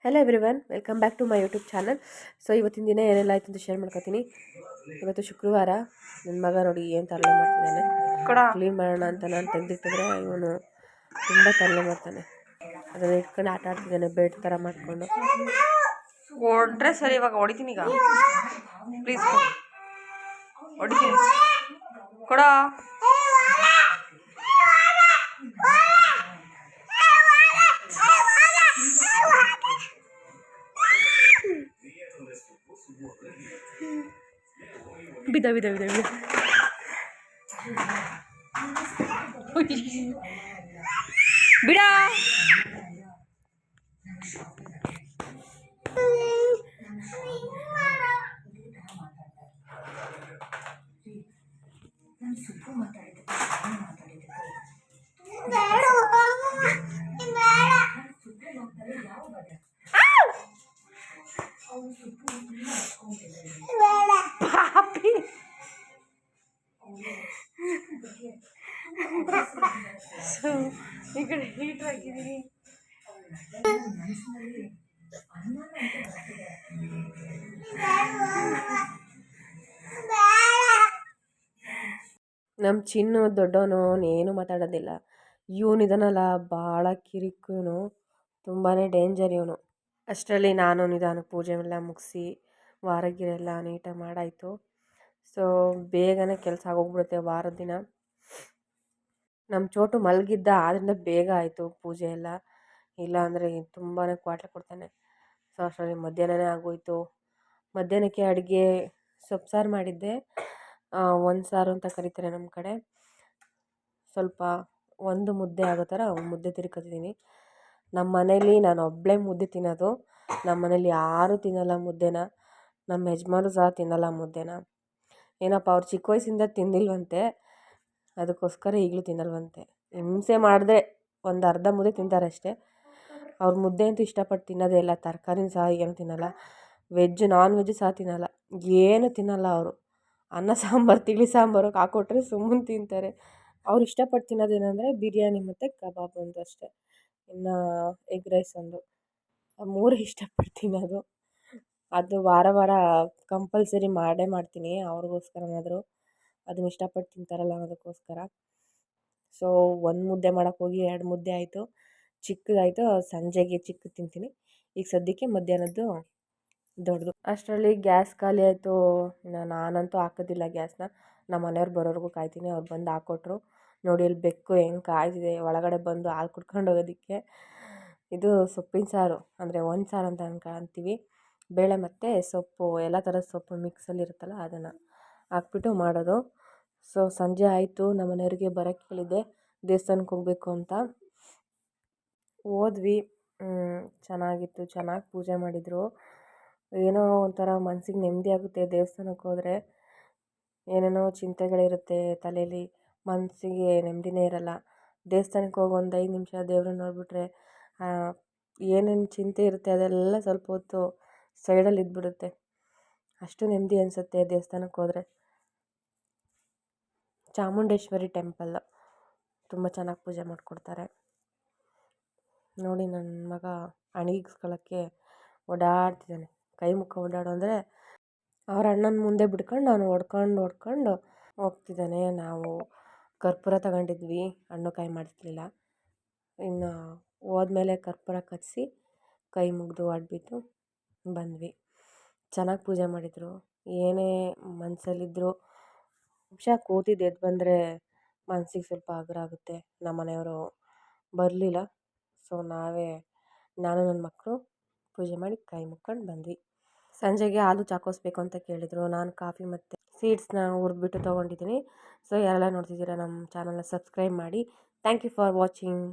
Hello everyone, welcome back to my YouTube channel. So ಇವತ್ತಿನ ದಿನ ಏನೆಲ್ಲ ಆಯ್ತು ಅಂತ ಶೇರ್ ಮಾಡ್ಕೊತೀನಿ. ಇವತ್ತು ಶುಕ್ರವಾರ. ನನ್ನ ಮಗ ನೋಡಿ ಏನು ತರಲೆ ಮಾಡ್ತಿದ್ದಾನೆ. ಕ್ಲೀನ್ ಮಾಡೋಣ ಅಂತ ನಾನು ತೆಗೆದಿಟ್ಟಿದ್ರೆ ಇವನು ತುಂಬ ತರಲೆ ಮಾಡ್ತಾನೆ. ಅದನ್ನು ಇಟ್ಕೊಂಡು ಆಟ ಆಡ್ತಿದ್ದಾನೆ, ಬೆಡ್ ಥರ ಮಾಡಿಕೊಂಡು. ಕೊಡ್ರೆ ಸರಿ, ಇವಾಗ ಹೊಡಿತೀನಿ. ಈಗ ಪ್ಲೀಸ್ ಹೊಡಿತೀನಿ, ಕೊಡ. ಬಿದ ಬಿದ ಬಿದ ಬಿದ ಬಿಡ. ಪಾಪಿ ಈ ಕಡೆ ಹೀಟ್ ಹಾಕಿದೀನಿ. ನಮ್ಮ ಚಿನ್ನು ದೊಡ್ಡವನು ಏನು ಮಾತಾಡೋದಿಲ್ಲ. ಇವನಿದಾನಲ್ಲ ಭಾಳ ಕಿರಿಕನು, ತುಂಬಾ ಡೇಂಜರ್ ಇವನು. ಅಷ್ಟರಲ್ಲಿ ನಾನು ನಿಧಾನಕ್ಕೆ ಪೂಜೆ ಎಲ್ಲ ಮುಗಿಸಿ ವಾರಗಿರೆಲ್ಲ ನೀಟಾಗಿ ಮಾಡಾಯಿತು. ಸೊ ಬೇಗನೆ ಕೆಲಸ ಆಗೋಗ್ಬಿಡುತ್ತೆ ವಾರದ ದಿನ. ನಮ್ಮ ಚೋಟು ಮಲಗಿದ್ದ, ಆದ್ದರಿಂದ ಬೇಗ ಆಯಿತು ಪೂಜೆ ಎಲ್ಲ. ಇಲ್ಲ ಅಂದರೆ ತುಂಬಾ ಕ್ವಾಟ್ಲೆ ಕೊಡ್ತಾನೆ. ಸೊ ಅಷ್ಟರಲ್ಲಿ ಮಧ್ಯಾಹ್ನನೇ ಆಗೋಯಿತು. ಮಧ್ಯಾಹ್ನಕ್ಕೆ ಅಡುಗೆ ಸೊಪ್ಪು ಸಾರು ಮಾಡಿದ್ದೆ. ಒಂದು ಸಾರು ಅಂತ ಕರೀತಾರೆ ನಮ್ಮ ಕಡೆ. ಸ್ವಲ್ಪ ಒಂದು ಮುದ್ದೆ ಆಗೋ ಥರ ಮುದ್ದೆ ತಿರ್ಕೊತಿದ್ದೀನಿ. ನಮ್ಮ ಮನೇಲಿ ನಾನು ಒಬ್ಬಳೇ ಮುದ್ದೆ ತಿನ್ನೋದು. ನಮ್ಮ ಮನೇಲಿ ಯಾರೂ ತಿನ್ನಲ್ಲ ಮುದ್ದೆನ. ನಮ್ಮ ಯಜಮಾನರು ಸಹ ತಿನ್ನಲ್ಲ ಮುದ್ದೆನ. ಏನಪ್ಪ ಅವ್ರು ಚಿಕ್ಕ ವಯಸ್ಸಿಂದ ತಿಂದಿಲ್ವಂತೆ, ಅದಕ್ಕೋಸ್ಕರ ಈಗಲೂ ತಿನ್ನಲ್ವಂತೆ. ಹಿಂಸೆ ಮಾಡಿದ್ರೆ ಒಂದು ಅರ್ಧ ಮುದ್ದೆ ತಿಂತಾರೆ ಅಷ್ಟೇ. ಅವ್ರು ಮುದ್ದೆ ಅಂತೂ ಇಷ್ಟಪಟ್ಟು ತಿನ್ನೋದೇ ಇಲ್ಲ. ತರಕಾರಿನೂ ಸಹ ಏನೂ ತಿನ್ನಲ್ಲ. ವೆಜ್ ನಾನ್ ವೆಜ್ ಸಹ ತಿನ್ನಲ್ಲ, ಏನು ತಿನ್ನಲ್ಲ ಅವರು. ಅನ್ನ ಸಾಂಬಾರು, ತಿಳಿ ಸಾಂಬಾರು ಹಾಕ್ಕೊಟ್ರೆ ಸುಮ್ಮನೆ ತಿಂತಾರೆ. ಅವ್ರು ಇಷ್ಟಪಟ್ಟು ತಿನ್ನೋದೇನೆಂದರೆ ಬಿರಿಯಾನಿ ಮತ್ತು ಕಬಾಬ್ ಒಂದು ಅಷ್ಟೇ. ಇನ್ನು ಎಗ್ ರೈಸ್ ಒಂದು, ಆ ಮೂರು ಇಷ್ಟಪಟ್ಟು ತಿನ್ನೋದು. ಅದು ವಾರ ವಾರ ಕಂಪಲ್ಸರಿ ಮಾಡೇ ಮಾಡ್ತೀನಿ ಅವ್ರಿಗೋಸ್ಕರನಾದರೂ. ಅದನ್ನ ಇಷ್ಟಪಟ್ಟು ತಿಂತಾರಲ್ಲ ಅದಕ್ಕೋಸ್ಕರ. ಸೊ ಒಂದು ಮುದ್ದೆ ಮಾಡೋಕ್ಕೋಗಿ 2 ಮುದ್ದೆ ಆಯಿತು. ಚಿಕ್ಕದಾಯಿತು, ಸಂಜೆಗೆ ಚಿಕ್ಕದು ತಿಂತೀನಿ. ಈಗ ಸದ್ಯಕ್ಕೆ ಮಧ್ಯಾಹ್ನದ್ದು ದೊಡ್ಡದು. ಅಷ್ಟರಲ್ಲಿ ಗ್ಯಾಸ್ ಖಾಲಿ ಆಯಿತು. ನಾನಂತೂ ಹಾಕೋದಿಲ್ಲ ಗ್ಯಾಸ್ನ. ನಮ್ಮ ಮನೆಯವ್ರು ಬರೋರ್ಗೂ ಕಾಯ್ತೀನಿ. ಅವ್ರು ಬಂದು ಹಾಕ್ಕೊಟ್ರು. ನೋಡಿ ಅಲ್ಲಿ ಬೆಕ್ಕು ಹೆಂಗೆ ಕಾಯ್ದಿದೆ ಒಳಗಡೆ ಬಂದು ಹಾಲು ಕುಡ್ಕೊಂಡು ಹೋಗೋದಕ್ಕೆ. ಇದು ಸೊಪ್ಪಿನ ಸಾರು, ಅಂದರೆ ಒಂದು ಸಾರು ಅಂತ ಅಂತೀವಿ. ಬೇಳೆ ಮತ್ತು ಸೊಪ್ಪು, ಎಲ್ಲ ಥರದ ಸೊಪ್ಪು ಮಿಕ್ಸಲ್ಲಿ ಇರುತ್ತಲ್ಲ ಅದನ್ನು ಹಾಕ್ಬಿಟ್ಟು ಮಾಡೋದು. ಸೊ ಸಂಜೆ ಆಯಿತು. ನಮ್ಮ ಮನೆಯವ್ರಿಗೆ ಬರೋಕ್ಕೆ ಹೇಳಿದ್ದೆ, ದೇವಸ್ಥಾನಕ್ಕೆ ಹೋಗಬೇಕು ಅಂತ. ಹೋದ್ವಿ. ಚೆನ್ನಾಗಿತ್ತು, ಚೆನ್ನಾಗಿ ಪೂಜೆ ಮಾಡಿದರು. ಏನೋ ಒಂಥರ ಮನಸ್ಸಿಗೆ ನೆಮ್ಮದಿ ಆಗುತ್ತೆ ದೇವಸ್ಥಾನಕ್ಕೆ ಹೋದರೆ. ಏನೇನೋ ಚಿಂತೆಗಳಿರುತ್ತೆ ತಲೆಯಲ್ಲಿ, ಮನಸ್ಸಿಗೆ ನೆಮ್ಮದಿನೇ ಇರಲ್ಲ. ದೇವಸ್ಥಾನಕ್ಕೆ ಹೋಗಿ ಒಂದು 5 ನಿಮಿಷ ದೇವ್ರನ್ನ ನೋಡಿಬಿಟ್ರೆ ಏನೇನು ಚಿಂತೆ ಇರುತ್ತೆ ಅದೆಲ್ಲ ಸ್ವಲ್ಪ ಹೊತ್ತು ಸೈಡಲ್ಲಿ ಇದ್ಬಿಡುತ್ತೆ. ಅಷ್ಟು ನೆಮ್ಮದಿ ಅನಿಸುತ್ತೆ ದೇವಸ್ಥಾನಕ್ಕೆ ಹೋದರೆ. ಚಾಮುಂಡೇಶ್ವರಿ ಟೆಂಪಲ್ ತುಂಬ ಚೆನ್ನಾಗಿ ಪೂಜೆ ಮಾಡಿಕೊಡ್ತಾರೆ. ನೋಡಿ ನನ್ನ ಮಗ ಅಣಿಗಿಸ್ಕೊಳ್ಳೋಕ್ಕೆ ಓಡಾಡ್ತಿದ್ದಾನೆ. ಕೈ ಮುಖ ಓಡಾಡು ಅಂದರೆ ಅವ್ರ ಅಣ್ಣನ ಮುಂದೆ ಬಿಡ್ಕೊಂಡು ಅವನು ಹೊಡ್ಕೊಂಡು ಹೋಗ್ತಿದ್ದಾನೆ. ನಾವು ಕರ್ಪೂರ ತಗೊಂಡಿದ್ವಿ, ಹಣ್ಣು ಕಾಯಿ ಮಾಡಿರಲಿಲ್ಲ. ಇನ್ನು ಹೋದ್ಮೇಲೆ ಕರ್ಪೂರ ಕತ್ತಿಸಿ ಕೈ ಮುಗಿದು ಅಡ್ಬಿಟ್ಟು ಬಂದ್ವಿ. ಚೆನ್ನಾಗಿ ಪೂಜೆ ಮಾಡಿದರು. ಏನೇ ಮನಸ್ಸಲ್ಲಿದ್ದರೂ ನಿಮಿಷ ಕೂತಿದ್ದು ಎದ್ದು ಬಂದರೆ ಮನಸ್ಸಿಗೆ ಸ್ವಲ್ಪ ಹಗುರ ಆಗುತ್ತೆ. ನಮ್ಮ ಮನೆಯವರು ಬರಲಿಲ್ಲ. ಸೊ ನಾನು ನನ್ನ ಮಕ್ಕಳು ಪೂಜೆ ಮಾಡಿ ಕೈ ಮುಕ್ಕೊಂಡು ಬಂದ್ವಿ. ಸಂಜೆಗೆ ಹಾಲು ಚಾಕೋಸ್ಬೇಕು ಅಂತ ಕೇಳಿದರು. ನಾನು ಕಾಫಿ ಮತ್ತು ಸೀಡ್ಸ್ನ ಹುರಿದ್ಬಿಟ್ಟು ತೊಗೊಂಡಿದ್ದೀನಿ. ಸೊ ಯಾರೆಲ್ಲ ನೋಡ್ತಿದ್ದೀರಾ ನಮ್ಮ ಚಾನಲ್ನ ಸಬ್ಸ್ಕ್ರೈಬ್ ಮಾಡಿ. Thank you for watching.